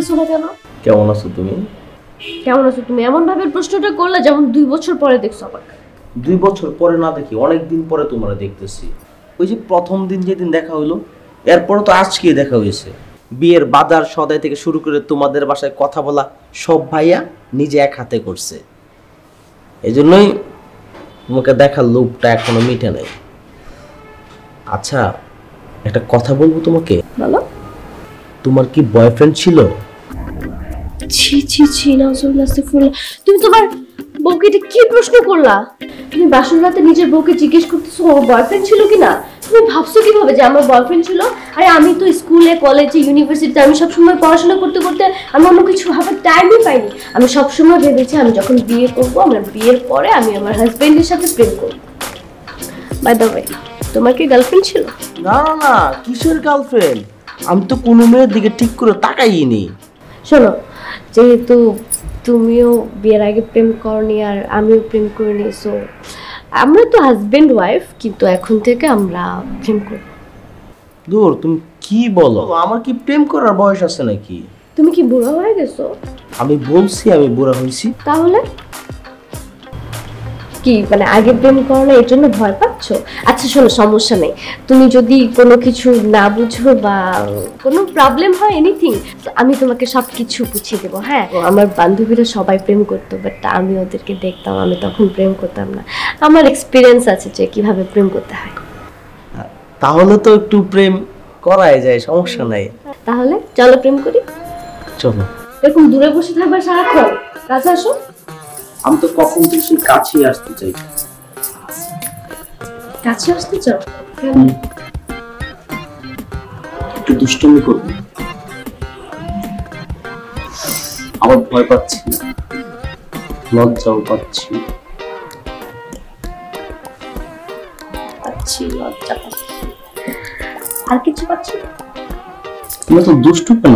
বলতেছো না কেন? কেমন আছো তুমি? কেমন আছো তুমি এমন ভাবে প্রশ্নটা করলে যেমন 2 বছর পরে দেখছো আমাকে। 2 বছর পরে না দেখি, অনেক দিন পরে তোমারে দেখতেছি। ওই যে প্রথম দিন যেদিন দেখা হইলো, এরপরে তো আজকে দেখা হয়েছে। বিয়ের বাজার সদাই থেকে শুরু করে তোমাদের বাসায় কথা বলা সব ভাইয়া নিজে এক হাতে করছে। এই জন্যই তোমাকে দেখার লোভটা এখনো মিটে নাই। আচ্ছা, একটা কথা বলবো তোমাকে। বলো। তোমার কি বয়ফ্রেন্ড ছিল? ছি ছি ছি নাউজুবিল্লাহ আস্তাগফিরুল্লাহ। তুমি তোমার বউকে এটা কি প্রশ্ন করলা? তুমি বাসর রাতে নিজের বউকে জিজ্ঞেস করতেছো ওর বয়ফ্রেন্ড ছিল কিনা? তুমি ভাবছো কিভাবে যে আমার বয়ফ্রেন্ড ছিল? আরে আমি তো স্কুলে কলেজে ইউনিভার্সিটিতে আমি সবসময় পড়াশোনা করতে করতে আমি অন্য কিছু ভাবার টাইমই পাইনি। আমি সবসময় ভেবেছি আমি যখন বিয়ে করবো, আমার বিয়ের পরে আমি আমার হাজবেন্ডের সাথে প্রেম করবো। বাই দ্য ওয়ে, তোমার কি গার্লফ্রেন্ড ছিল? না না না, কিসের গার্লফ্রেন্ড? আমি তো কোনো মেয়ের দিকে ঠিক করে তাকাইনি। শোনো, যেহেতু তুমিও বিয়ের আগে প্রেম করনি আর আমিও প্রেম করিনি, সো আমরা তো হাজবেন্ড ওয়াইফ, কিন্তু এখন থেকে আমরা প্রেম করব। দূর, তুমি কি বলো? আমার কি প্রেম করার বয়স আছে নাকি? তুমি কি বুড়া হয়ে গেছো? আমি বলছি আমি বুড়া হয়েছি। তাহলে কি মানে আগে প্রেম করো না এর জন্য ভয় পাচ্ছ? আচ্ছা শোনো, সমস্যা নেই। তুমি যদি কোনো কিছু না বুঝো বা কোনো প্রবলেম হয় এনিথিং, আমি তোমাকে সব কিছু বুঝিয়ে দেবো। হ্যাঁ, আমার বান্ধবীরা সবাই প্রেম করতো, বাট আমি ওদেরকে দেখতাম, আমি তখন প্রেম করতাম না। আমার এক্সপিরিয়েন্স আছে যে কিভাবে প্রেম করতে হয়। তাহলে তো একটু প্রেম করাই যায়, সমস্যা নাই। তাহলে চলো প্রেম করি। চলো। এরকম দূরে বসে থাকবে সারাক্ষণ? কাছে আসো। আমি তো কখন থেকে সেই কাছে আসতে চাই। কাছে আসতে চাও? একটু দুষ্টুমি করবো। আমার ভয় পাচ্ছি, লজ্জাও পাচ্ছি। লজ্জা পাচ্ছি, আর কিছু পাচ্ছি? তুমি তো দুষ্টু কেন?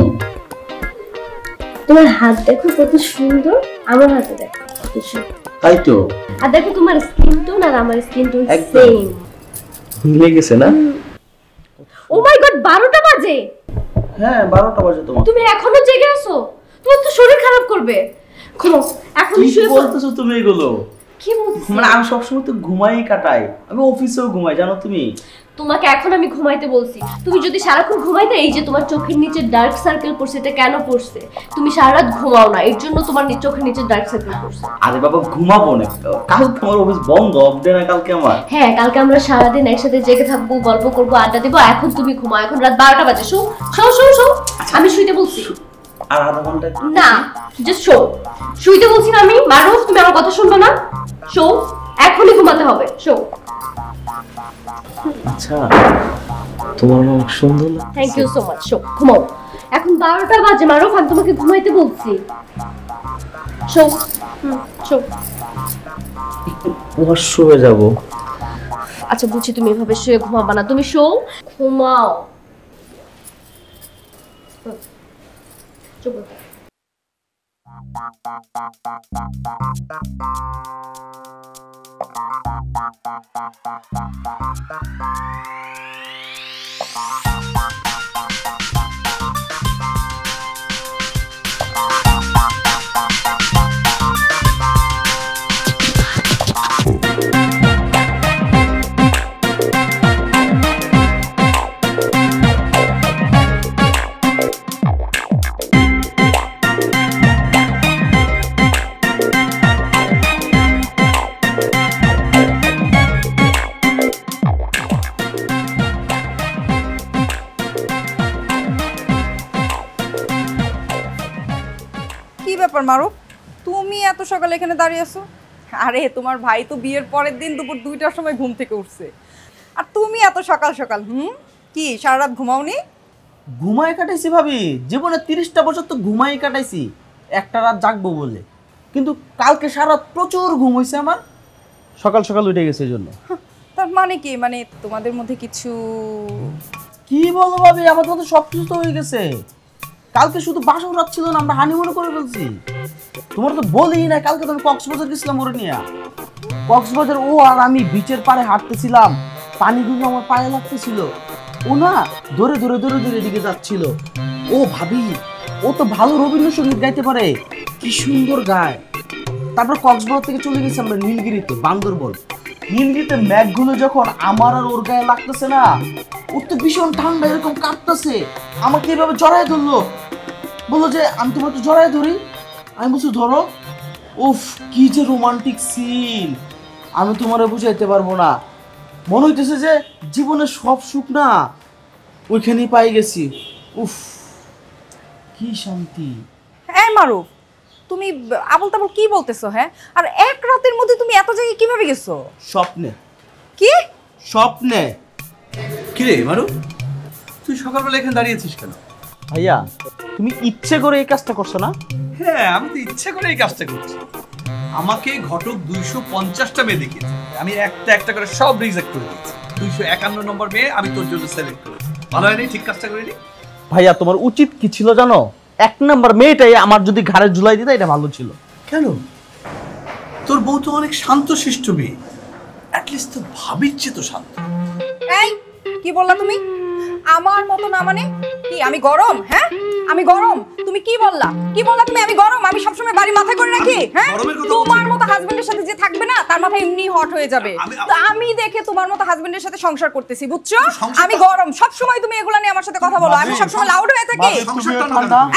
তোমার হাত দেখো কত সুন্দর, আমার হাতে দেখো কত সুন্দর। তাই তো। আর দেখো তোমার স্কিন টোন আর আমার স্কিন টোন সেম, মিলে গেছে না? ও মাই গড, 12টা বাজে। হ্যাঁ, 12টা বাজে। তুমি এখনো জেগে আছো? তোমার তো শরীর খারাপ করবে। ঘুমাও এখন। কি বলতেছো তুমি এগুলো? কি বলছিস? মানে আমি সবসময় তো ঘুমাই কাটাই, আমি অফিসেও ঘুমাই, জানো তুমি? তোমাকে এখন আমি ঘুমাইতে বলছি, তুমি যদি সারাক্ষণ ঘুমাইতে, এই যে তোমার চোখের নিচে ডার্ক সার্কেল পড়ছে, এটা কেন পড়ছে? তুমি সারা রাত ঘুমাও না, এর জন্য তোমার চোখের নিচে ডার্ক সার্কেল পড়ছে। আরে বাবা, ঘুমাবো না, কাল তোমার অফিস বন্ধ, অফ ডে না কালকে আমার। হ্যাঁ, কালকে আমরা সারাদিন একসাথে জেগে থাকবো, গল্প করবো, আড্ডা দেবো। এখন তুমি ঘুমাও, এখন রাত 12টা বাজে। শো শো শো শো, আমি শুইতে বলছি। আর আধা ঘন্টা না, জাস্ট শো। শুইতে বলছি না আমি। মারুফ, তুমি আমার কথা শুনবে না? শো, এখনই ঘুমাতে হবে। শো। আচ্ছা, তোমার অনেক সুন্দর লাগছে। Thank you so much. শো, ঘুমাও। এখন 12টা বাজে মারুফ, আমি তোমাকে ঘুমাইতে বলছি। শো। শো। ওয়াশরুমে যাব। আচ্ছা বুঝছি, তুমি এভাবে শুয়ে ঘুমাবা না, তুমি শো, ঘুমাও। চুপ। ব্যাপার মারুফ, তুমি এত সকালে এখানে দাঁড়িয়ে আছো? আরে তোমার ভাই তো বিয়ের পরের দিন দুপুর 2টার সময় ঘুম থেকে উঠছে, আর তুমি এত সকাল সকাল কি সারা রাত ঘুমাওনি? ঘুমাই কাটাইছি ভাবি, জীবনে 30টা বছর তো ঘুমাই কাটাইছি, একটা রাত জাগবো বলে। কিন্তু কালকে সারা রাত প্রচুর ঘুম হয়েছে আমার, সকাল সকাল উঠে গেছে এই জন্য। তার মানে কি, মানে তোমাদের মধ্যে কিছু? কি বলো ভাবি, আমাদের মধ্যে সব কিছু তো হয়ে গেছে। কালকে শুধু বাসর রাত ছিল না, আমরা হানিমুন করে ফেলছি। তোমার তো বলি না, কালকে তো আমি কক্সবাজার গেছিলাম ওরে নিয়ে। কক্সবাজার ও আর আমি বিচের পাড়ে হাঁটতেছিলাম, পানিগুলো আমার পায়ে লাগতেছিল। ও না ধরে ধরে ধরে ধরে এদিকে যাচ্ছিল। ও ভাবি, ও তো ভালো রবীন্দ্রসঙ্গীত গাইতে পারে, কি সুন্দর গায়। তারপর কক্সবাজার থেকে চলে গেছি আমরা নীলগিরিতে, বান্দরবন। নীলগিরিতে ম্যাঘগুলো যখন আমার আর ওর গায়ে লাগতেছে না, ওর তো ভীষণ ঠান্ডা, এরকম কাঁপতেছে, আমাকে এভাবে জড়ায় ধরলো, বললো যে আমি তোমার তো জড়ায় ধরি। আমি বলছি ধরো। উফ, কি যে রোমান্টিক সিন, আমি তোমারে বুঝাইতে পারবো না। মনে হইতেছে যে জীবনের সব সুখ না ওইখানেই পাই গেছি। উফ, কি শান্তি। এই মারুফ, তুমি আবল তাবল কি বলতেছো? হ্যাঁ, আর এক রাতের মধ্যে তুমি এত জায়গায় কিভাবে গেছো? স্বপ্নে। কি স্বপ্নে? কি রে মারু, তুই সকালবেলা এখানে দাঁড়িয়েছিস কেন? ভাইয়া, তুমি ইচ্ছে করে এই কাজটা করছো না? হ্যাঁ, আমি তো ইচ্ছে করে এই কাজটা করছি। আমাকে ঘটক 250টা মেয়ে দেখিয়েছে, আমি একটা একটা করে সব রিজেক্ট করে দিয়েছি। 251 নম্বর মেয়ে আমি তোর জন্য সিলেক্ট করেছি। ভালো হয়নি? ঠিক কাজটা করিনি? ভাইয়া, তোমার উচিত কি ছিল জানো? 1 নাম্বার মেয়েটাই আমার যদি ঘাড়ে ঝুলাই দিতা এটা ভালো ছিল। কেন? তোর বউ তো অনেক শান্তশিষ্ট মেয়ে, অ্যাটলিস্ট তো ভাবির চেয়ে তো শান্ত। এই কি বললা তুমি? আমার মতো না মানে কি? আমি গরম? হ্যাঁ, আমি গরম? তুমি কি বললা? কি বললা তুমি? আমি গরম? আমি সবসময় বাড়ি মাথায় করে রাখি? হ্যাঁ, তোমার মতো হাজবেন্ডের সাথে যে থাকবে না তার মাথা এমনি হট হয়ে যাবে। তো আমি দেখে তোমার মতো হাজবেন্ডের সাথে সংসার করতেছি, বুঝছো? আমি গরম। সবসময় তুমি এগুলা নিয়ে আমার সাথে কথা বলো, আমি সবসময় লাউড হয়ে থাকি।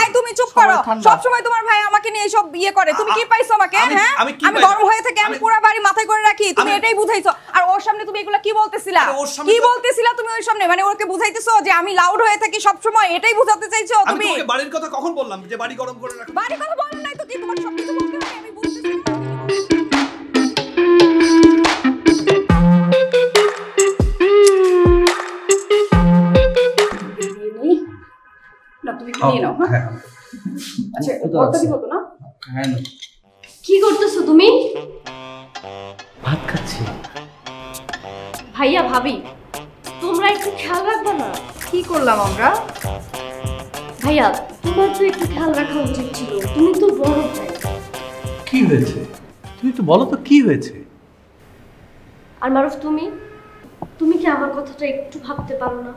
এই তুমি চুপ করো, সবসময় তোমার ভাই আমাকে নিয়ে এসব বিয়ে করে। তুমি কি পাইছো আমাকে? হ্যাঁ, আমি গরম হয়ে থাকি, আমি পুরো বাড়ি মাথায় করে রাখি, তুমি এটাই বুঝাইছো। আর ওর সামনে তুমি এগুলা কি বলতেছিলা? কি বলতেছিলা তুমি ওর সামনে? মানে ওকে বুঝাইতেছো যে আমি লাউড হয়ে থাকি সব সময়, এটাই বুঝাতে চাইছো তুমি? আমি তোকে বাড়ির কথা কখন বললাম যে বাড়ি গরম করে রাখ? বাড়ির কথা বলেন নাই তো কি? তোমার সব কিছু বলতে হবে, আমি বুঝতেছি। না তুমি কি নিয়ে নাও। হ্যাঁ, আচ্ছা কত দিব তো না? হ্যাঁ, কি করতেছো তুমি? ভাত খাচ্ছি। ভাইয়া ভাবি, তোমরা একটু খেয়াল রাখবে না? কি করলাম আমরা? ভাইয়া, তোমার তো একটু খেয়াল রাখা উচিত ছিল, তুমি তো বড় ভাই। কি হয়েছে? তুমি তো বলো তো কি হয়েছে? আর মারুফ, তুমি তুমি কি আমার কথাটা একটু ভাবতে পারো না?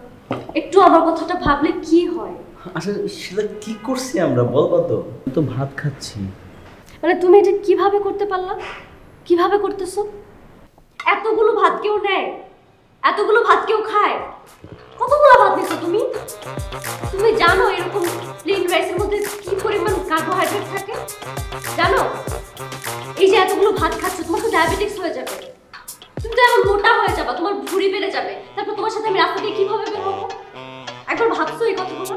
একটু আমার কথাটা ভাবলে কি হয়? আসলে সেটা কি করছি আমরা বলবো তো? তো ভাত খাচ্ছি। মানে তুমি এটা কিভাবে করতে পারলা? কিভাবে করতেছো? এতগুলো ভাত কেউ নেয়? এতগুলো ভাত কেউ খায়? কতগুলো ভাত নিছো তুমি? তুমি জানো এরকম প্লেন রাইসের মধ্যে কি পরিমাণ কার্বোহাইড্রেট থাকে? জানো? এই যে এতগুলো ভাত খাচ্ছ, তোমার তো ডায়াবেটিস হয়ে যাবে। তুমি তো এখন মোটা হয়ে যাবে, তোমার ভুঁড়ি বেড়ে যাবে। তারপর তোমার সাথে আমি রাস্তা দিয়ে কিভাবে বের হবো? একবার ভাবছো এই কথাগুলো?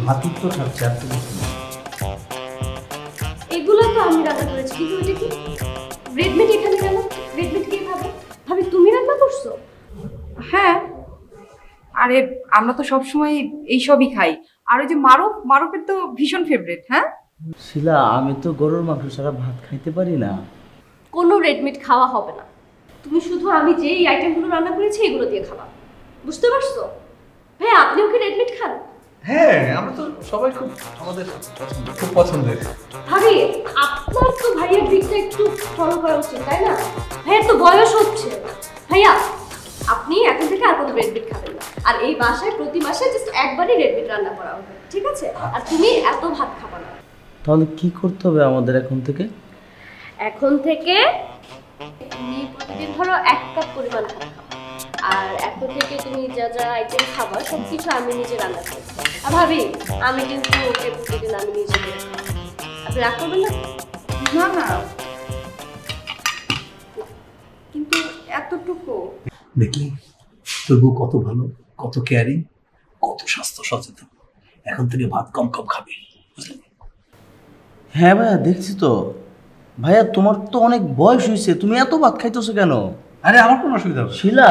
ভাতই তো খাচ্ছে, আর কিছু না। এগুলো তো আমি রান্না করেছি, কিন্তু এটা কি রেড মিট এখানে কেন? রেড মিট কে খাবে? ভাবি, তুমি রান্না করছো? হ্যাঁ, আরে আমরা তো সবসময় এইসবই খাই। আর ওই যে মারুফের তো ভীষণ ফেভারিট। হ্যাঁ শিলা, আমি তো গরুর মাংস ছাড়া ভাত খাইতে পারি না। কোনো রেড মিট খাওয়া হবে না। তুমি শুধু আমি যেই আইটেমগুলো রান্না করেছি এগুলো দিয়ে খাবা, বুঝতে পারছো? ভাই, আপনিও কি রেড মিট খান? হ্যাঁ, আমরা তো সবাই আমাদের খুব পছন্দের। ভাবি, আপনার তো ভাইয়ের দিকটা একটু ফলো করা উচিত, তাই না? ভাইয়ের তো বয়স হচ্ছে। ভাইয়া, আপনি এখন থেকে আর কোনো রেড মিট খাবেন না। আর এই বাসায় প্রতি মাসে জাস্ট একবারই রেড মিট রান্না করা হবে, ঠিক আছে? আর তুমি এত ভাত খাবা না। তাহলে কি করতে হবে আমাদের এখন থেকে? এখন থেকে তুমি প্রতিদিন ধরো 1 কাপ পরিমাণ ভাত খাও। আর এখন থেকে তুমি যা যা আইটেম খাবা সব কিছু আমি নিজে রান্না করবো। আর ভাবি, আমি কিন্তু ওকে প্রতিদিন আমি নিজে করে খাবো। আপনি রাগ করবেন না? না না, কিন্তু এতটুকু। দেখলি তোর বউ কত ভালো, কত কেয়ারিং, কত স্বাস্থ্য সচেতন। এখন থেকে ভাত কম কম খাবি, বুঝলি? হ্যাঁ ভাইয়া, দেখছি তো। ভাইয়া, তোমার তো অনেক বয়স হয়েছে, তুমি এত ভাত খাইতেছো কেন? আরে আমার কোনো অসুবিধা হবে? শিলা,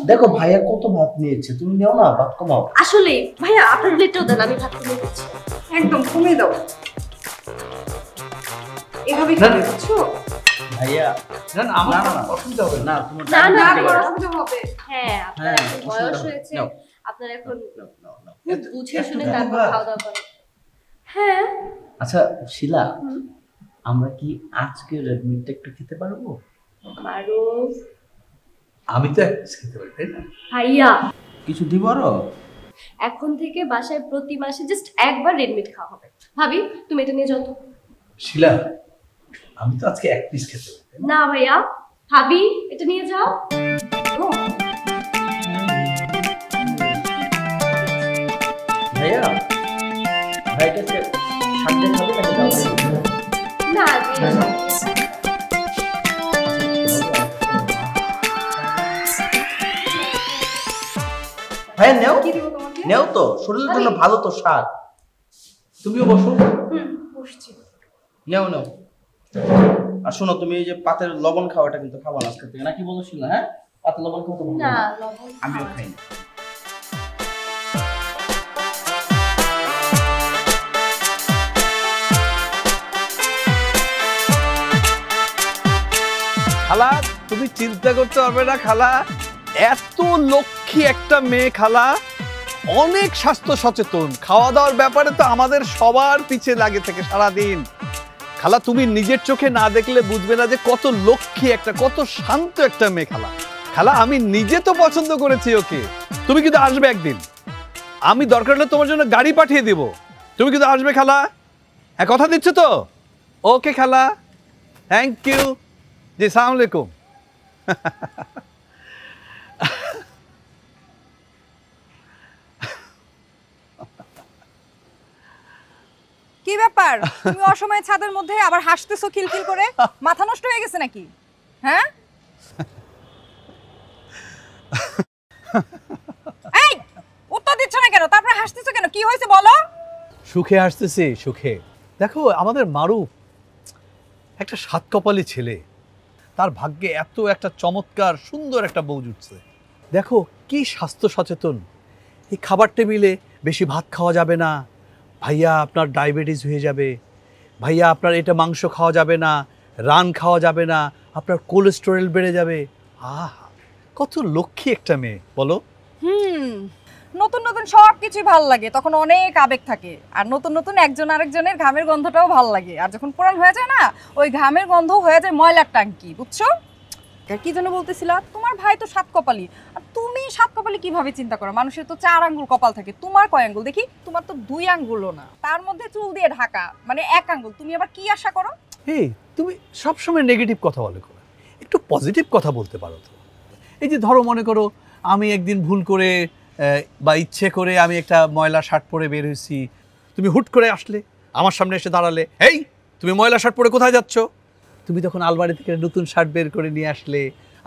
দেখো ভাইয়া কত ভাত নিয়েছে, তুমি নেও না, ভাত কমাও। আসলে ভাইয়া, আপনার প্লেটটাও দেন, আমি ভাত কমিয়ে দিচ্ছি। একদম কমিয়ে দাও, এভাবে খাবে, বুঝছো? ভাইয়া, না না, আমার অসুবিধা হবে না, না। তোমার না না, তোমার অসুবিধা হবে। হ্যাঁ, আপনার হ্যাঁ, এখন বয়স অসুবিধা হয়েছে, নাও। আপনার এখন নাও, নাও, নাও। খুব বুঝে শুনে একটু তারপর ভাত। খাওয়া দাওয়া করেন। হ্যাঁ। আচ্ছা শিলা, আমরা কি আজকে রেড মিটটা একটু খেতে পারবো? মারুফ আমি তো এক পিস খেতে পারি, তাই না? ভাইয়া, কিছু দিব আরো? এখন থেকে বাসায় প্রতি মাসে জাস্ট একবার রেডমিট খাওয়া হবে। ভাবি তুমি এটা নিয়ে যাও তো। শিলা, আমি তো আজকে এক পিস খেতে পারি। না ভাইয়া, ভাবি এটা নিয়ে যাও। ভাইয়া ভাইকে সাথে খাবে নাকি দাও? না দিয়ে যাও। ভাইয়া নেও, কি দিব তোমাকে? নেও তো, শরীরের জন্য ভালো তো শাক। তুমিও বসো। বসছি। নেও নেও। আর শোনো, তুমি এই যে পাতের লবণ খাওয়াটা কিন্তু খাওয়া না আজকে থেকে, নাকি বলছিল? হ্যাঁ, পাতের লবণ খাওয়া তো ভালো না না। লবণ আমিও খাই না। খালা, তুমি চিন্তা করতে পারবে না খালা, এত লক্ষ্মী একটা মেয়ে খালা, অনেক স্বাস্থ্য সচেতন, খাওয়া দাওয়ার ব্যাপারে তো আমাদের সবার পিছে লাগে থেকে সারাদিন। খালা, তুমি নিজের চোখে না দেখলে বুঝবে না যে কত লক্ষ্মী একটা, কত শান্ত একটা মেয়ে খালা। খালা, আমি নিজে তো পছন্দ করেছি ওকে। তুমি কিন্তু আসবে একদিন, আমি দরকার হলে তোমার জন্য গাড়ি পাঠিয়ে দিব, তুমি কিন্তু আসবে খালা। হ্যাঁ, কথা দিচ্ছ তো? ওকে খালা, থ্যাংক ইউ। জি, সালাম আলাইকুম। কি ব্যাপার, তুমি অসময়ে ছাদের মধ্যে আবার হাসতেছো খিলখিল করে? মাথা নষ্ট হয়ে গেছে নাকি? হ্যাঁ, এই উত্তর দিচ্ছ না কেন? তারপরে হাসতেছো কেন? কি হয়েছে বলো? সুখে আসতেছি, সুখে। দেখো, আমাদের মারুফ একটা সাত কপালি ছেলে, তার ভাগ্যে এত একটা চমৎকার সুন্দর একটা বউ জুটছে। দেখো কি স্বাস্থ্য সচেতন। এই খাবার টেবিলে বেশি ভাত খাওয়া যাবে না, ভাইয়া আপনার ডায়াবেটিস হয়ে যাবে, ভাইয়া আপনার এটা মাংস খাওয়া যাবে না, রান খাওয়া যাবে না, আপনার কোলেস্টেরল বেড়ে যাবে। আহ, কত লক্ষ্মী একটা মেয়ে বলো। নতুন নতুন সব কিছুই ভালো লাগে, তখন অনেক আবেগ থাকে। আর নতুন নতুন একজন আরেকজনের ঘামের গন্ধটাও ভালো লাগে। আর যখন পুরান হয়ে যায় না, ওই ঘামের গন্ধ হয়ে যায় ময়লার টাঙ্কি, বুঝছো? কি জন্য বলতেছিলা? তোমার ভাই তো সাত কপালি, আর তুমি সাত কপালি কিভাবে চিন্তা করো? মানুষের তো 4 আঙ্গুল কপাল থাকে, তোমার কয় আঙ্গুল দেখি? তোমার তো 2 আঙ্গুলও না, তার মধ্যে চুল দিয়ে ঢাকা, মানে 1 আঙ্গুল। তুমি আবার কি আশা করো? এই তুমি সবসময় নেগেটিভ কথা বলে করো, একটু পজিটিভ কথা বলতে পারো তো। এই যে ধরো, মনে করো আমি একদিন ভুল করে বা ইচ্ছে করে আমি একটা ময়লা শার্ট পরে বের হয়েছি, তুমি হুট করে আসলে আমার সামনে এসে দাঁড়ালে, এই তুমি ময়লা শার্ট পরে কোথায় যাচ্ছ? তুমি তখন আলমারি থেকে নতুন শার্ট বের করে নিয়ে আসলে,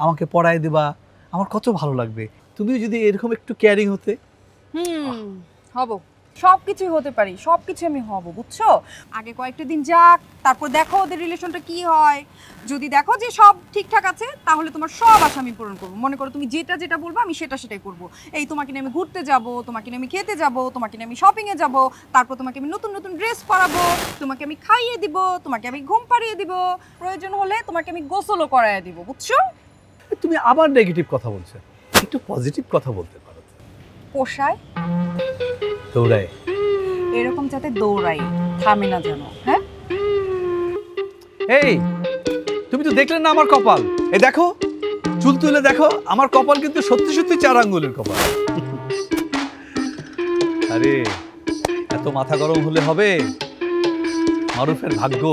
আমাকে পরায় দেবা, আমার কত ভালো লাগবে। তুমিও যদি এরকম একটু কেয়ারিং হতে। হব, সব কিছুই হতে পারি, সব কিছু আমি হব, বুঝছো? আগে কয়েকটা দিন যাক, তারপর দেখো ওদের রিলেশনটা কি হয়। যদি দেখো যে সব ঠিকঠাক আছে, তাহলে তোমার সব আশা আমি পূরণ করবো। মনে করো তুমি যেটা যেটা বলবো আমি সেটাই করবো। এই তোমাকে নিয়ে আমি ঘুরতে যাব, তোমাকে নিয়ে আমি খেতে যাব, তোমাকে নিয়ে আমি শপিংয়ে যাব, তারপর তোমাকে আমি নতুন নতুন ড্রেস পরাবো, তোমাকে আমি খাইয়ে দিব, তোমাকে আমি ঘুম পাড়িয়ে দিব, প্রয়োজন হলে তোমাকে আমি গোসলও করাইয়ে দিব, বুঝছো? তুমি আবার নেগেটিভ কথা বলছো, একটু পজিটিভ কথা বলতে পারো। পোষায় দৌড়ায় এরকম যাতে দৌড়াই, থামে না যেন। হ্যাঁ, এই তুমি তো দেখলে না আমার কপাল, এই দেখো চুল তুলে দেখো, আমার কপাল কিন্তু সত্যি সত্যি 4 আঙ্গুলের কপাল। আরে এত মাথা গরম হলে হবে? মারুফের ভাগ্য।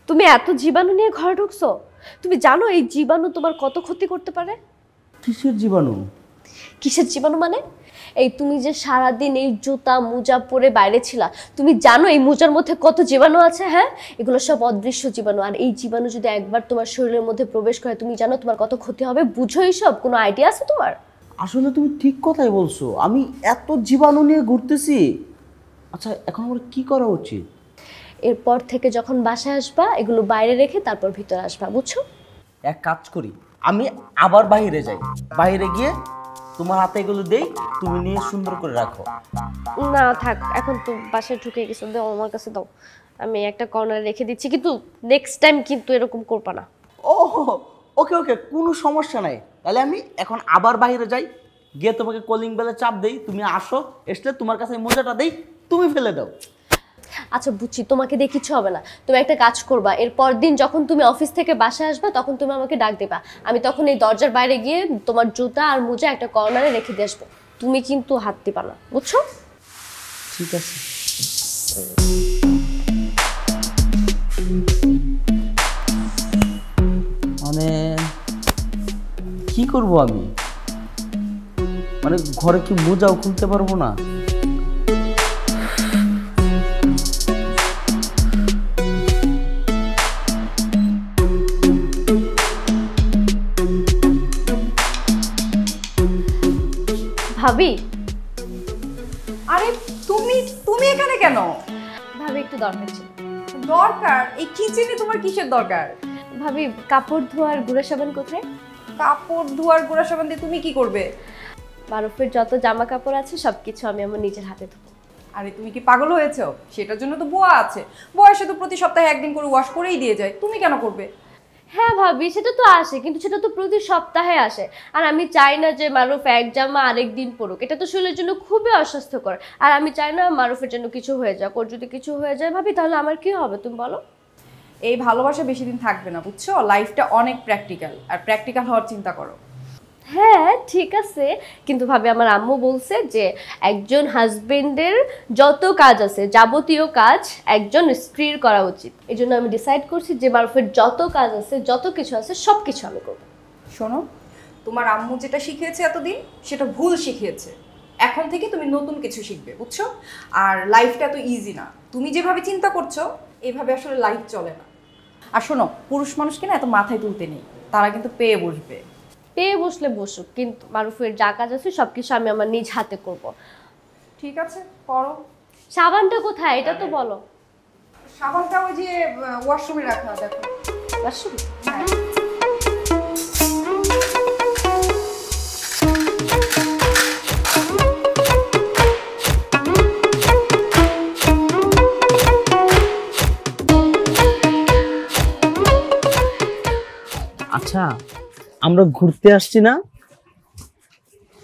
তুমি এত জীবাণু নিয়ে ঘরে ঢুকছো? তুমি জানো এই জীবাণু তোমার কত ক্ষতি করতে পারে? কিসের জীবাণু? কিসের জীবাণু মানে? এই তুমি যে সারাদিন এই জুতা মোজা পরে বাইরে ছিলা, তুমি জানো এই মোজার মধ্যে কত জীবাণু আছে? হ্যাঁ, এগুলো সব অদৃশ্য জীবাণু। আর এই জীবাণু যদি একবার তোমার শরীরের মধ্যে প্রবেশ করে, তুমি জানো তোমার কত ক্ষতি হবে? বুঝো এইসব? কোনো আইডিয়া আছে তোমার? আসলে তুমি ঠিক কথাই বলছো, আমি এত জীবাণু নিয়ে ঘুরতেছি। আচ্ছা, এখন আমার কি করা উচিত? এরপর থেকে যখন বাসায় আসবা, এগুলো বাইরে রেখে তারপর ভিতরে আসবা, বুঝছো? এক কাজ করি, আমি আবার বাইরে যাই, বাইরে গিয়ে তোমার হাতে এগুলো দেই, তুমি নিয়ে সুন্দর করে রাখো। না থাক, এখন তো বাসায় ঢুকে গেছো, দাও আমার কাছে দাও। আমি একটা কর্নারে রেখে দিচ্ছি, কিন্তু নেক্সট টাইম কিন্তু এরকম করবা না। ও ওকে ওকে, কোনো সমস্যা নাই। তাহলে আমি এখন আবার বাইরে যাই, গিয়ে তোমাকে কলিং বেলে চাপ দেই, তুমি আসো, এসলে তোমার কাছে মোজাটা দেই, তুমি ফেলে দাও। আচ্ছা বুঝছি, তোমাকে দিয়ে কিছু হবে না। তুমি একটা কাজ করবা, এর পর দিন যখন তুমি অফিস থেকে বাসায় আসবা তখন তুমি আমাকে ডাক দেবা। আমি তখন এই দরজার বাইরে গিয়ে তোমার জুতা আর মোজা একটা কর্নারে রেখে দিয়ে আসবো। তুমি কিন্তু হাত দিবা না, বুঝছো? ঠিক আছে। মানে কি করব আমি? মানে ঘরে কি মোজাও খুলতে পারবো না? ভাবি। আরে তুমি তুমি এখানে কেন? ভাবি একটু দরকার ছিল। দরকার? এই কিচেনে তোমার কিসের দরকার? ভাবি কাপড় ধোয়ার গুঁড়া সাবান কোথায়? কাপড় ধোয়ার গুঁড়া সাবান দিয়ে তুমি কি করবে? মারুফের যত জামা কাপড় আছে সবকিছু আমি আমার নিজের হাতে ধোবো। আরে তুমি কি পাগল হয়েছো? সেটার জন্য তো বুয়া আছে, বুয়া শুধু প্রতি সপ্তাহে একদিন করে ওয়াশ করেই দিয়ে যায়, তুমি কেন করবে? হ্যাঁ ভাবি, সেটা তো আসে, কিন্তু সেটা তো প্রতি সপ্তাহে আসে। আর আমি চাই না যে মারুফ এক জামা আরেক দিন পরুক, এটা তো শরীরের জন্য খুবই অস্বাস্থ্যকর। আর আমি চাই না মারুফের জন্য কিছু হয়ে যাক। ওর যদি কিছু হয়ে যায় ভাবি, তাহলে আমার কি হবে তুমি বলো? এই ভালোবাসা বেশি দিন থাকবে না, বুঝছো? লাইফটা অনেক প্র্যাকটিক্যাল, আর প্র্যাকটিক্যাল হওয়ার চিন্তা করো। হ্যাঁ ঠিক আছে, কিন্তু ভাবি আমার আম্মু বলছে যে একজন হাজবেন্ডের যত কাজ আছে, যাবতীয় কাজ একজন স্ত্রীর করা উচিত। এই জন্য আমি ডিসাইড করছি যে মারুফের যত কাজ আছে, যত কিছু আছে, সব কিছু আমি করবো। শোনো, তোমার আম্মু যেটা শিখিয়েছে এতদিন সেটা ভুল শিখিয়েছে। এখন থেকে তুমি নতুন কিছু শিখবে, বুঝছো? আর লাইফটা তো ইজি না, তুমি যেভাবে চিন্তা করছো এভাবে আসলে লাইফ চলে না। আর শোনো, পুরুষ মানুষকে না এত মাথায় তুলতে নেই, তারা কিন্তু পেয়ে বসবে। পেয়ে বসলে বসুক, কিন্তু মারুফের যা কাজ আছে সবকিছু আমি আমার নিজ হাতে করব। ঠিক আছে, করো। সাবানটা কোথায় এটা তো বলো। সাবানটা ওই যে ওয়াশরুমে রাখা, দেখো। বাসুন। হ্যাঁ। আচ্ছা, আমরা ঘুরতে আসছি না,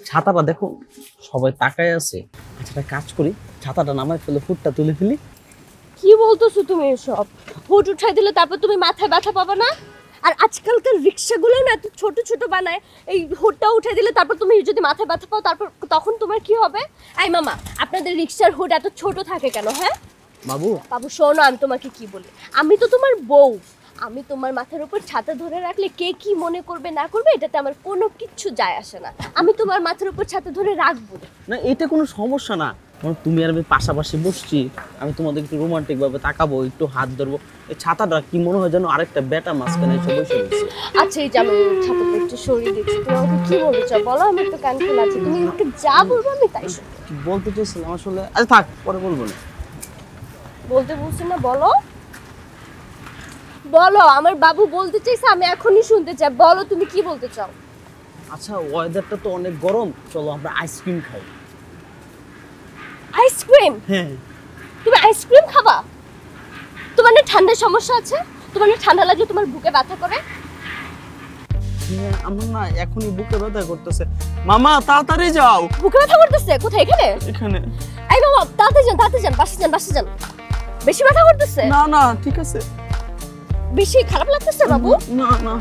ছাতাটা দেখো সবাই তাকায় আছে। আচ্ছা একটা কাজ করি, ছাতাটা নামায় ফেলে ফুটটা তুলে ফেলি। কি বলতেছো তুমি এসব? হুট উঠাই দিলে তারপর তুমি মাথায় ব্যথা পাবে না? আর আজকালকার রিক্সাগুলো না এত ছোট ছোট বানায়, এই হুডটা উঠাই দিলে তারপর তুমি যদি মাথায় ব্যথা পাও তারপর তখন তোমার কি হবে? এই মামা, আপনাদের রিক্সার হুড এত ছোট থাকে কেন? হ্যাঁ বাবু, বাবু শোনো, আমি তোমাকে কি বলি, আমি তো তোমার বউ। আমি তোমার মাথার উপর ছাতা ধরে রাখলে কে কি মনে করবে না করবে এটাতে আমার কোনো কিচ্ছু যায় আসে না। আমি তোমার মাথার উপর ছাতা ধরে রাখবো। না এটা কোনো সমস্যা না, মানে তুমি আর আমি পাশাপাশি বসছি, আমি তোমাদের একটু রোমান্টিক ভাবে তাকাবো, একটু হাত ধরবো। এই ছাতাটা কি মনে হয় যেন আরেকটা বেটা মাঝখানে এসে বসে রয়েছে। আচ্ছা এই যে আমি ছাতাটা একটু সরিয়ে দিচ্ছি, তুমি আমাকে কি বলতে চাও বলো? আমার তো কান খোলা আছে, তুমি আমাকে যা বলবো আমি তাই শুনবো। কি বলতে চাইছিলাম আসলে? আচ্ছা থাক, পরে বলবো না। বলতে বলছি না, বলো বলো। আমার বাবু বলতে চাইছে, আমি এখনই শুনতে চাই, বলো তুমি কি বলতে চাও। আচ্ছা ওয়েদারটা তো অনেক গরম, চলো আমরা আইসক্রিম খাই। আইসক্রিম? হ্যাঁ। তুমি আইসক্রিম খাবা? তোমার না ঠান্ডার সমস্যা আছে? তোমার না ঠান্ডা লাগলে তোমার বুকে ব্যথা করে? হ্যাঁ, আমার না এখনই বুকে ব্যথা করতেছে। মামা তাড়াতাড়ি যাও। বুকে ব্যথা করতেছে? কোথায়? এখানে? এখানে। এই বাবা তাড়াতাড়ি যান, তাড়াতাড়ি যান, বাসে যান, বাসে যান। বেশি ব্যথা করতেছে? না না ঠিক আছে। বেশি খারাপ লাগতেছে বাবু? না না।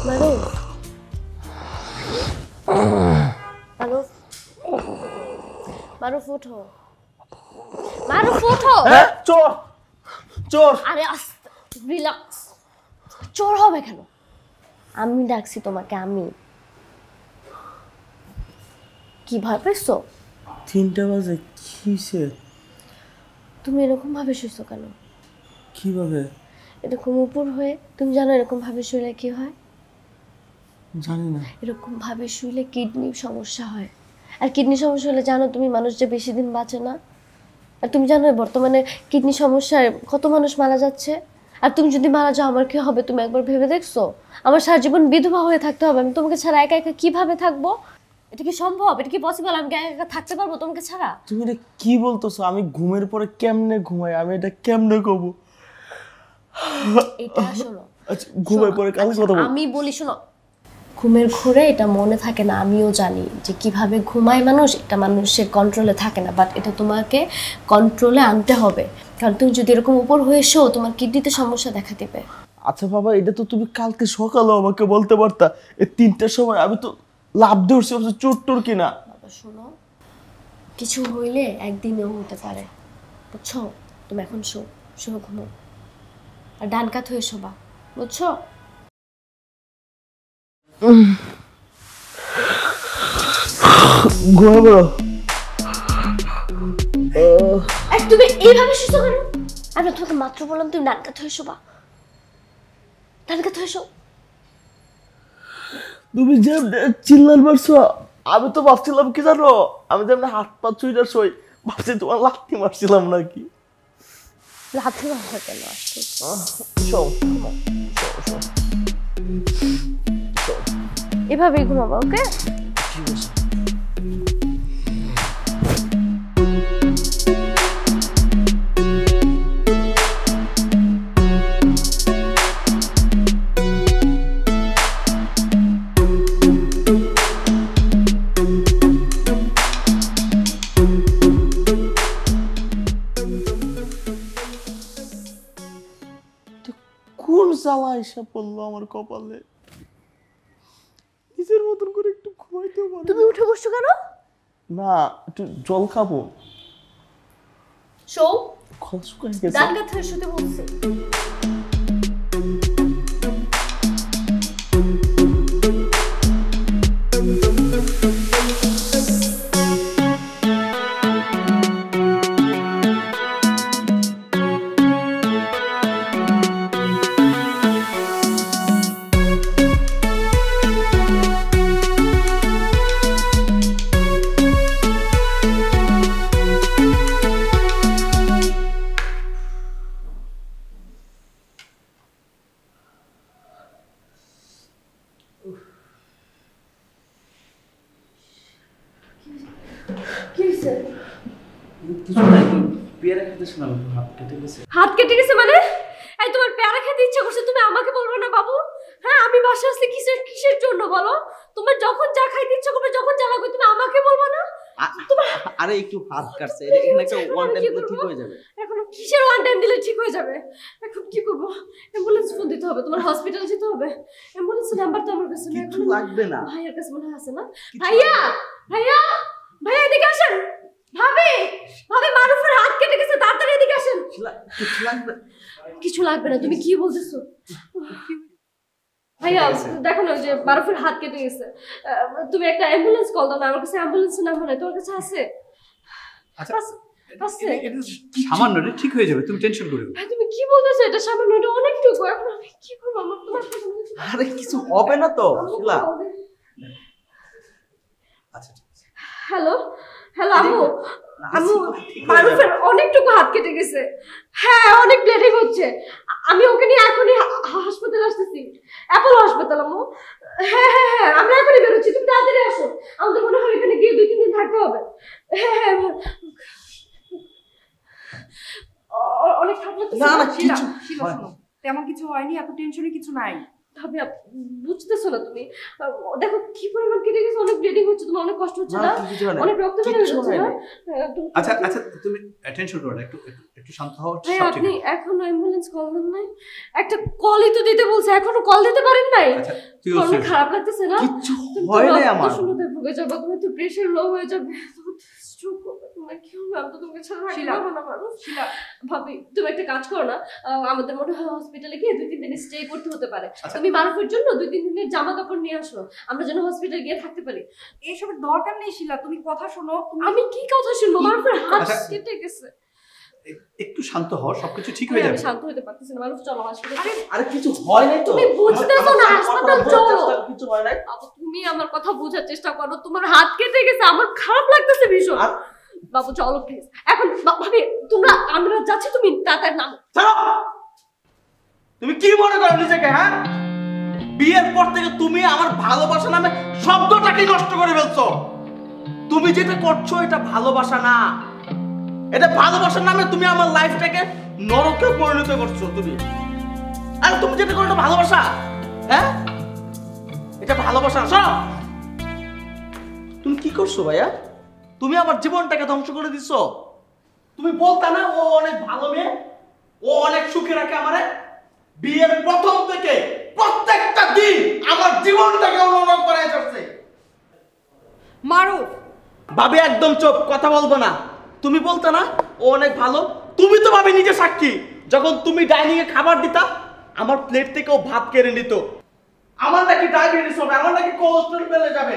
মারুফ, মারুফ, মারুফ ওঠো, মারুফ ওঠো। হ্যাঁ চোর চোর। আরে আস্তে, রিল্যাক্স। চোর হবে কেন? আমি ডাকছি তোমাকে, আমি। কি ভয় পাইছো? 3টা বাজে কিসে? তুমি এরকম ভাবে শুইছো কেন? কিভাবে? এরকম উপর হয়ে, তুমি জানো এরকম ভাবে শুইলে কি হয়? জানি না। এরকম ভাবে শুইলে কিডনির সমস্যা হয়। আর কিডনি সমস্যা হলে জানো তুমি, মানুষ যে বেশি দিন বাঁচে না। আর তুমি জানো বর্তমানে কিডনি সমস্যায় কত মানুষ মারা যাচ্ছে। আর তুমি যদি মারা যাও আমার কি হবে তুমি একবার ভেবে দেখছো? আমার সারা জীবন বিধবা হয়ে থাকতে হবে। আমি তোমাকে ছাড়া একা একা কিভাবে থাকবো? এটা কি সম্ভব? এটা কি পসিবল? আমি একা একা থাকতে পারবো তোমাকে ছাড়া? তুমি এটা কি বলতেছো? আমি ঘুমের পরে কেমনে ঘুমাই? আমি এটা কেমনে করব? এটা শোনো, আচ্ছা ঘুমের পরে কাল কথা বল। আমি বলি শোনো, ঘুমের ঘোরে এটা মনে থাকে না। আমিও জানি যে কিভাবে ঘুমায় মানুষ, এটা মানুষের কন্ট্রোলে থাকে না। বাট এটা তোমাকে কন্ট্রোলে আনতে হবে, কারণ তুমি যদি এরকম উপর হয়ে শো তোমার কিডনিতে সমস্যা দেখা দিবে। আচ্ছা বাবা, এটা তো তুমি কালকে সকালে আমাকে বলতে পারতা। এই 3টার সময় আমি তো লাভ দিয়ে উঠছি, চোট্টর কিনা। বাবা শোনো, কিছু হইলে একদিনেও হতে পারে, বুঝছো? তুমি এখন শো, শো ঘুমো। আর ডান কাত হয়ে শোবা, বুঝছো? ঘুমাই বড়। তুমি এইভাবে শুছো কেন? আমি তোমাকে মাত্র বললাম তুমি ডান কাত হয়ে শোবা। ডান কাত হয়ে শো। তুমি যে চিল্লার মারছো, আমি তো ভাবছিলাম কি জানো, আমি যেমন হাত পা চুইটা শোই, ভাবছি তোমার লাথি মারছিলাম নাকি। লাথি মারছো কেন? আসছে এভাবেই ঘুমাবা, ওকে? কোন জ্বালা এসে পড়লো আমার কপালে। নিজের মতন করে একটু ঘুমাইতে পারো? তুমি উঠে বসছো কেন? না, একটু জল খাবো। শো, খস শুকাই গেছে। ডান কাত হয়ে শুতে বলছি। কি হইছে? কিছু নাই, পেয়ারা খেতেছিলাম, হাত কেটে গেছে। হাত কেটে গেছে মানে? এই তোমার পেয়ারা খেতে ইচ্ছা করছে, তুমি আমাকে বলবে না বাবু? হ্যাঁ, আমি বাসা আসলে কিসের কিসের জন্য বলো? তোমার যখন যা খাইতে ইচ্ছা করবে, যখন যা লাগবে, তুমি আমাকে বলবে না? আরে একটু হাত কাটছে, এখানে একটা ওয়ান টাইম দিলে ঠিক হয়ে যাবে। এখন কিসের ওয়ান টাইম দিলে ঠিক হয়ে যাবে? এখন কি করব? অ্যাম্বুলেন্স ফোন দিতে হবে, তোমার হসপিটাল যেতে হবে। অ্যাম্বুলেন্সের নাম্বার তো আমার কাছে নেই। কিছু লাগবে না। ভাইয়ার কাছে মনে হয় আছে না? ভাইয়া, ভাইয়া, ভাইয়া এদিকে আসেন। ভাবি, ভাবি মারুফের হাত কেটে গেছে, তাড়াতাড়ি এদিকে আসেন। কিছু লাগবে? কিছু লাগবে না, তুমি কি বলতেছো? ভাইয়া দেখো না যে মারুফের হাত কেটে গেছে। তুমি একটা অ্যাম্বুলেন্স কল দাও না, আমার কাছে অ্যাম্বুলেন্সের নাম্বার নাই। তোমার কাছে আছে? আচ্ছা আছে। এটা সামান্য রে, ঠিক হয়ে যাবে, তুমি টেনশন করো না। ভাই তুমি কি বলতেছো? এটা সামান্য, এটা অনেকটুকু। এখন আমি কি করবো? আমার তোমার সাথে আরে কিছু হবে না তো শিলা। আচ্ছা ঠিক আছে। হ্যালো, হ্যালো আম্মু, আম্মু মারুফের অনেকটুকু হাত কেটে গেছে। হ্যাঁ, অনেক ব্লিডিং হচ্ছে। আমি ওকে নিয়ে এখনই হাসপাতালে আসতেছি, অ্যাপোলো হাসপাতাল। আম্মু হ্যাঁ হ্যাঁ হ্যাঁ, আমরা এখনই বেরোচ্ছি, তুমি তাড়াতাড়ি আসো। আমাদের মনে হয় এখানে গিয়ে 2-3 দিন থাকতে হবে। হ্যাঁ হ্যাঁ, অনেক খারাপ লাগছে। না না শিলা, কিছু শিলা শোনো, তেমন কিছু হয়নি, এত টেনশনে কিছু নাই। ভাবি বুঝতেছো না তুমি? দেখো কি পরিমাণ কেটে গেছে, অনেক ব্লিডিং হচ্ছে, তোমার অনেক কষ্ট হচ্ছে না? অনেক রক্ত বের হচ্ছে না? আচ্ছা আচ্ছা, তুমি টেনশন করো না, একটু একটু শান্ত হও, সব ভাই ঠিক আপনি আছে। এখনো অ্যাম্বুলেন্স কল দেন নাই? একটা কলই তো দিতে বলছে, এখনো কল দিতে পারেন নাই? আচ্ছা তুই অনেক খারাপ লাগতেছে না? কিছু তুমি হয় নাই তো আমার। রক্তশূন্যতায় ভুগে যাবে, তোমার তো প্রেশার লো হয়ে যাবে, তোমার স্ট্রোক হবে, তোমার না কি হবে, আমি তো তোমাকে ছাড়া রাখতে শিলা, পারবো না মানুষ। শিলা, ভাবি তুমি একটা কাজ করো না, আমাদের মনে হয় হসপিটালে গিয়ে 2-3 দিন স্টে করতে হতে পারে। আচ্ছা। তুমি মারুফের জন্য 2-3 দিনের জামা কাপড় নিয়ে আসো, আমরা যেন হসপিটালে গিয়ে থাকতে পারি। এসবের দরকার নেই শিলা, তুমি কথা শোনো। আমি কি কথা শুনবো, মারুফের হাত আচ্ছা। কেটে গেছে। একটু শান্ত হও, সবকিছু ঠিক হয়ে আমি যাবে। শান্ত হতে পারতেছি না, মারুফ চলো হাসপাতালে। আরে কিছু হয় নাই তো, তুমি বুঝতেছো না, হাসপাতাল চলো। কিছু হয় নাই। বাবু তুমি আমার কথা বোঝার চেষ্টা করো, তোমার হাত কেটে গেছে, আমার খারাপ লাগতেছে ভীষণ। বাবু চলো প্লিজ, এখন ভাবি তোমরা, আমরা যাচ্ছি, তুমি তাড়াতাড়ি নামো। ছাড়ো। তুমি কি মনে করো নিজেকে? হ্যাঁ, বিয়ের পর থেকে তুমি আমার ভালোবাসা নামে শব্দটাকে নষ্ট করে ফেলছো। তুমি যেটা করছো এটা ভালোবাসা না, এটা ভালোবাসার নামে তুমি আমার লাইফটাকে নরকে পরিণত করছো তুমি। আর তুমি যেটা করো এটা ভালোবাসা? হ্যাঁ, এটা ভালোবাসা না। শোনো, তুমি কি করছো ভাইয়া? তুমি আমার জীবনটাকে ধ্বংস করে দিছো। তুমি বলতা না ও অনেক ভালো মেয়ে, ও অনেক সুখে রাখে আমারে। বিয়ের প্রথম থেকে প্রত্যেকটা দিন আমার জীবনটাকে অনুভব করে যাচ্ছে। মারুফ, ভাবি একদম চুপ, কথা বলবো না। তুমি বলতে না ও অনেক ভালো, তুমি তো ভাবি নিজে সাক্ষী। যখন তুমি ডাইনিং এ খাবার দিতা, আমার প্লেট থেকে ও ভাত কেড়ে নিত। আমার নাকি ডায়াবেটিস হবে, আমার নাকি কোলেস্টেরল বেড়ে যাবে।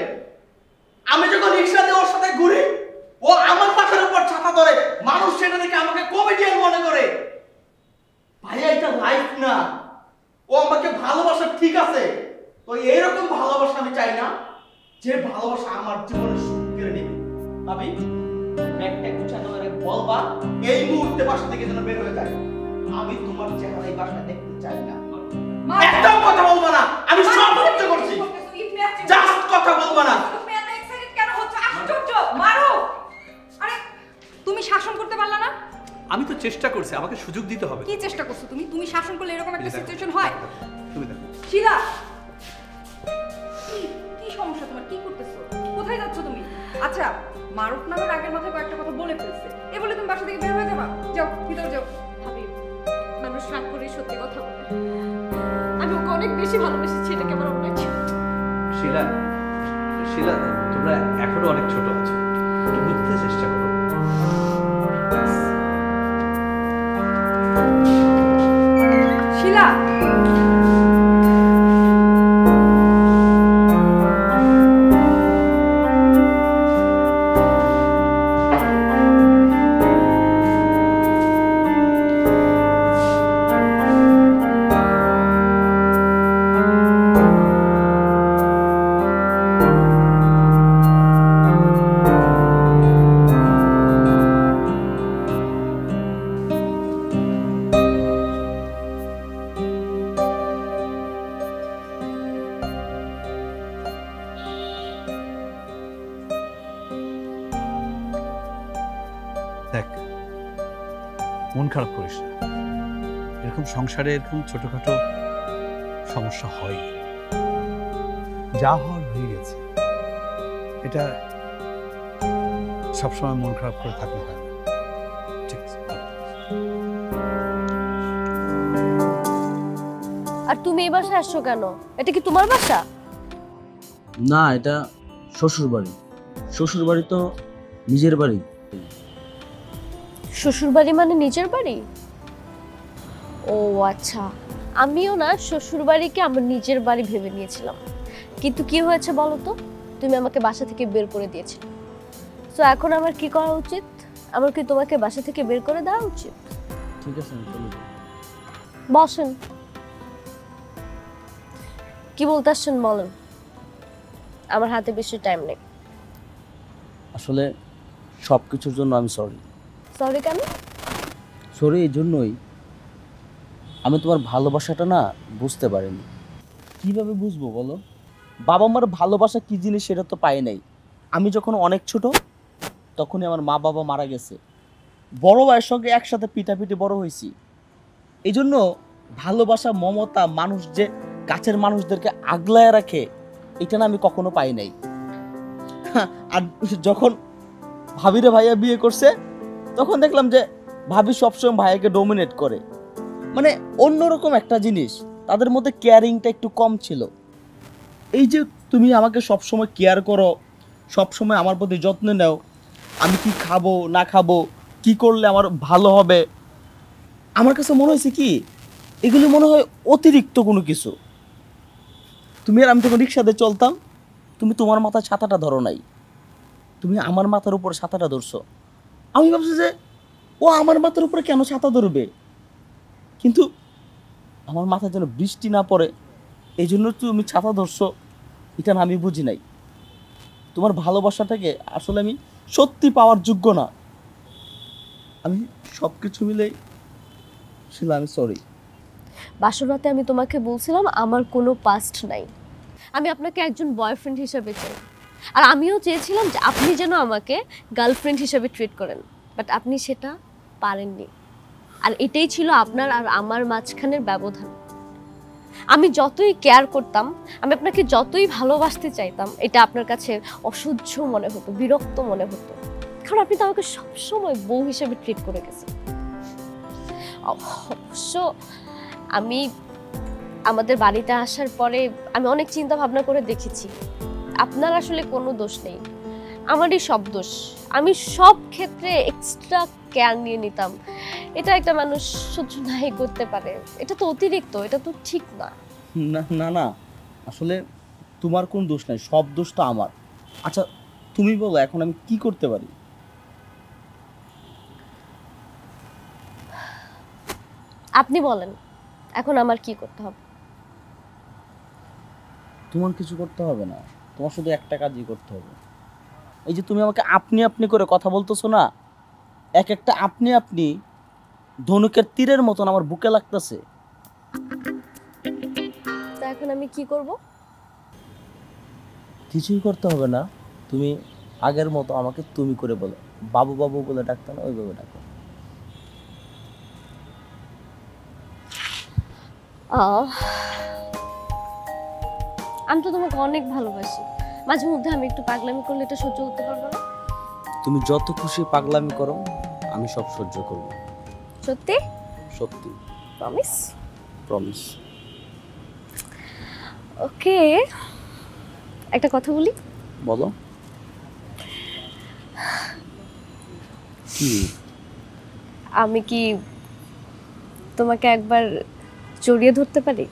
আমি যখন রিক্সাতে ওর সাথে ঘুরি, ও আমার পাশের উপর ছাতা ধরে, মানুষ সেটা দেখে আমাকে কমেডিয়ান মনে করে। ভাইয়া এটা লাইফ না। ও আমাকে ভালোবাসা ঠিক আছে, তো এইরকম ভালোবাসা আমি চাই না যে ভালোবাসা আমার জীবনের সুখ কেড়ে নেবে। ভাবি ব্যাগটা গুছানো করে বলবা এই মুহূর্তে বাসা থেকে যেন বের হয়ে যায়। আমি তোমার চেহারা এই বাসায় দেখতে চাই না। একদম কথা বলবো না, আমি সব সহ্য করছি, জাস্ট কথা বলবো না। তুমি এত এক্সাইটেড কেন হচ্ছ? আশ্চর্য। মারুফ, আরে তুমি শাসন করতে পারলা না? আমি তো চেষ্টা করছি, আমাকে সুযোগ দিতে হবে। কি চেষ্টা করছো তুমি? তুমি শাসন করলে এরকম একটা সিচুয়েশন হয়? তুমি দেখো। শিলা, কি সমস্যা তোমার? কি করতেছো? কোথায় যাচ্ছ তুমি? আচ্ছা, মারুফ নামের আগের মাথায় কয়েকটা কথা বলে ফেলছে, এ বলে তুমি বাসা থেকে বের হয়ে যাবা? যাও ভিতরে যাও। ভাবি মানুষ রাগ করে সত্যি কথা বলে, আমি ওকে অনেক বেশি ভালোবেসেছি, এটাকে আমার মনে হচ্ছে। শিলা, শিলা, তোমরা এখনো অনেক ছোট আছো, একটু বুঝতে চেষ্টা করো। শিলা, দেখ, মন খারাপ করিস না। এরকম সংসারে এরকম ছোটখাটো সমস্যা হয়, যা হওয়ার হয়ে গেছে। এটা সবসময় মন খারাপ করে থাকলে হয় না। ঠিক আছে। আর তুমি এই বাসায় আসছো কেন? এটা কি তোমার বাসা? না, এটা শ্বশুর বাড়ি। শ্বশুর বাড়ি তো নিজের বাড়ি। শ্বশুর বাড়ি মানে নিজের বাড়ি? ও আচ্ছা, আমিও না শ্বশুর বাড়িকে আমার নিজের বাড়ি ভেবে নিয়েছিলাম, কিন্তু কি হয়েছে বলো তো, তুমি আমাকে বাসা থেকে বের করে দিয়েছিলে। তো এখন আমার কি করা উচিত? আমার কি তোমাকে বাসা থেকে বের করে দেওয়া উচিত? ঠিক আছে, আমি চলে যাই। বসেন, কি বলতে আসছেন বলেন, আমার হাতে বেশি টাইম নেই। আসলে সব কিছুর জন্য আমি সরি। সরি কেন? সরি এই জন্যই, আমি তোমার ভালোবাসাটা না বুঝতে পারিনি। কিভাবে বুঝবো বলো? বাবা মার ভালোবাসা কি জিনিস সেটা তো পাই নাই। আমি যখন অনেক ছোট তখনই আমার মা বাবা মারা গেছে। বড় ভাইয়ের সঙ্গে একসাথে পিঠাপিঠি বড় হয়েছি। এই জন্য ভালোবাসা, মমতা, মানুষ যে কাছের মানুষদেরকে আগলায় রাখে, এটা না আমি কখনো পাই নাই। আর যখন ভাবিরে ভাইয়া বিয়ে করছে, তখন দেখলাম যে ভাবি সবসময় ভাইয়াকে ডোমিনেট করে। মানে অন্যরকম একটা জিনিস, তাদের মধ্যে কেয়ারিংটা একটু কম ছিল। এই যে তুমি আমাকে সবসময় কেয়ার করো, সবসময় আমার প্রতি যত্ন নাও, আমি কি খাবো না খাবো, কি করলে আমার ভালো হবে, আমার কাছে মনে হয়েছে কি এগুলো মনে হয় অতিরিক্ত কোনো কিছু। তুমি আর আমি যখন রিক্সাতে চলতাম, তুমি তোমার মাথায় ছাতাটা ধরো নাই, তুমি আমার মাথার উপর ছাতাটা ধরছো। আমি ভাবছি যে ও আমার মাথার উপরে কেন ছাতা ধরবে, কিন্তু আমার মাথায় যেন বৃষ্টি না পড়ে এই জন্য তুমি ছাতা ধরছো, এটা না আমি বুঝি নাই। তোমার ভালোবাসাটাকে আসলে আমি সত্যি পাওয়ার যোগ্য না। আমি সব কিছু মিলেই শিলা, আমি সরি। বাসর রাতে আমি তোমাকে বলছিলাম আমার কোনো পাস্ট নাই, আমি আপনাকে একজন বয়ফ্রেন্ড হিসেবে চাই। আর আমিও চেয়েছিলাম যে আপনি যেন আমাকে গার্লফ্রেন্ড হিসেবে ট্রিট করেন, বাট আপনি সেটা পারেননি। আর এটাই ছিল আপনার আর আমার মাঝখানের ব্যবধান। আমি যতই কেয়ার করতাম, আমি আপনাকে যতই ভালোবাসতে চাইতাম, এটা আপনার কাছে অসহ্য মনে হতো, বিরক্ত মনে হতো, কারণ আপনি তো আমাকে সবসময় বউ হিসেবে ট্রিট করে গেছেন। অবশ্য আমি আমাদের বাড়িতে আসার পরে আমি অনেক চিন্তা ভাবনা করে দেখেছি, আপনার আসলে কোনো দোষ নেই, আমারই সব দোষ। আমি সব ক্ষেত্রে এক্সট্রা কেয়ার নিয়ে নিতাম। এটা একটা মানুষ সহ্য নাই করতে পারে, এটা তো অতিরিক্ত, এটা তো ঠিক না। না না না, আসলে তোমার কোন দোষ নাই, সব দোষটা আমার। আচ্ছা তুমি বলো এখন আমি কি করতে পারি? আপনি বলেন এখন আমার কি করতে হবে? তোমার কিছু করতে হবে না, তোমার শুধু একটা কাজই করতে হবে। এই যে তুমি আমাকে আপনি আপনি করে কথা বলতেছো না, এক একটা আপনি আপনি ধনুকের তীরের মতন আমার বুকে লাগতেছে। তা এখন আমি কি করব? কিছুই করতে হবে না, তুমি আগের মতো আমাকে তুমি করে বলো, বাবু বাবু বলে ডাকতে না, ওইভাবে ডাকো। আমি তো তোমাকে অনেক ভালোবাসি, মাঝে মধ্যে আমি একটু পাগলামি করলে এটা সহ্য করতে পারবো না? তুমি যত খুশি পাগলামি করো, আমি সব সহ্য করব। সত্যি? সত্যি। প্রমিস? প্রমিস। ওকে, একটা কথা বলি। বলো। কি? আমি কি তোমাকে একবার জড়িয়ে ধরতে পারি?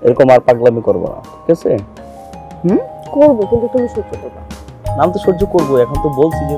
এরকম আর পাগলামি করবো না, ঠিক আছে? করবো, কিন্তু তুমি সহ্য করবে। নাম তো সহ্য করবো, এখন তো বলছি যে